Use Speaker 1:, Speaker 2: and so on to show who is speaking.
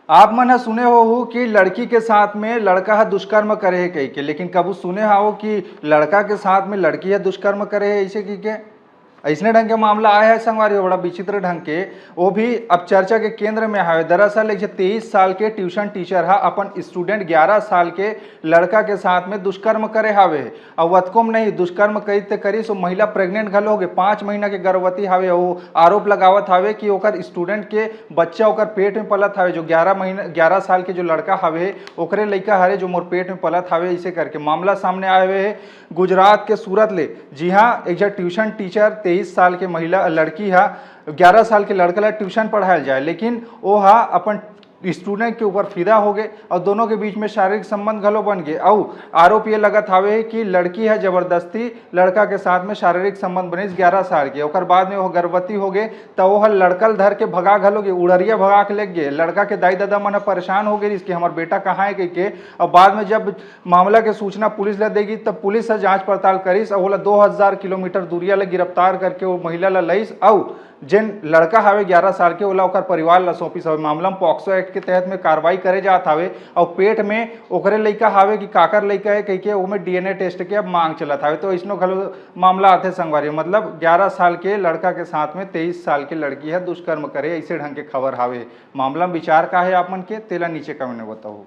Speaker 1: आप मन ह सुने हो कि लड़की के साथ में लड़का ह दुष्कर्म करे है कही के, लेकिन कबू सुने हो कि लड़का के साथ में लड़की है दुष्कर्म करे है ऐसे कही के। ऐसने ढंग के मामला आया है संगवारी, बड़ा विचित्र ढंग के। वो भी अब चर्चा के केंद्र में है। दरअसल एक 23 साल के ट्यूशन टीचर है अपन स्टूडेंट 11 साल के लड़का के साथ में दुष्कर्म करे हावे। और वतकोम नहीं, दुष्कर्म करी करी सो महिला प्रेग्नेंट घलो हो गए, 5 महीना के गर्भवती हावे। वो आरोप लगावत हावे कि ओकर स्टूडेंट के बच्चा ओकर पेट में पलत हावे, जो 11 साल के जो लड़का हावे ओकरे लड़का हरे जो मोर पेट में पलत हावे। इसे करके मामला सामने आए हुए है गुजरात के सूरत ले। जी हाँ, एक ट्यूशन टीचर 23 साल के महिला लड़की है, 11 साल के लड़का ला ट्यूशन पढ़ाया जाए, लेकिन वो हा अपन स्टूडेंट के ऊपर फिदा हो गए और दोनों के बीच में शारीरिक संबंध घलो बन गए। और आरोप ये लगत हावे कि लड़की है जबरदस्ती लड़का के साथ में शारीरिक संबंध बनिस 11 साल के। और बाद में वो गर्भवती हो गए तो वो लड़कल धर के भगा घलो गए, उड़रिया भगा के लेग गए। लड़का के दाई दादा मन परेशान हो गए इसके हमार बेटा कहाँ है कह के। और बाद में जब मामला के सूचना पुलिस ला देगी तब पुलिस जांच पड़ताल करिस और बोला 2000 किलोमीटर दूरिया ले गिरफ्तार करके वो महिला ला लईस। और जिन लड़का हावे 11 साल के ओला ओकर परिवार ला सौंपिस हवे। मामला में पॉक्सो एक्ट के तहत में कार्रवाई करे जात हावे। और पेट में ओकरे लइका हावे कि काकर लइका है कह के ओमे डीएनए टेस्ट के अब मांग चलत हावे। तो इसनो घलो मामला आथे संगवारी, मतलब 11 साल के लड़का के साथ में 23 साल की लड़की है दुष्कर्म करे, ऐसे ढंग के खबर हावे। मामला में विचार का है आप मन के तेला नीचे कमेंट में बताओ।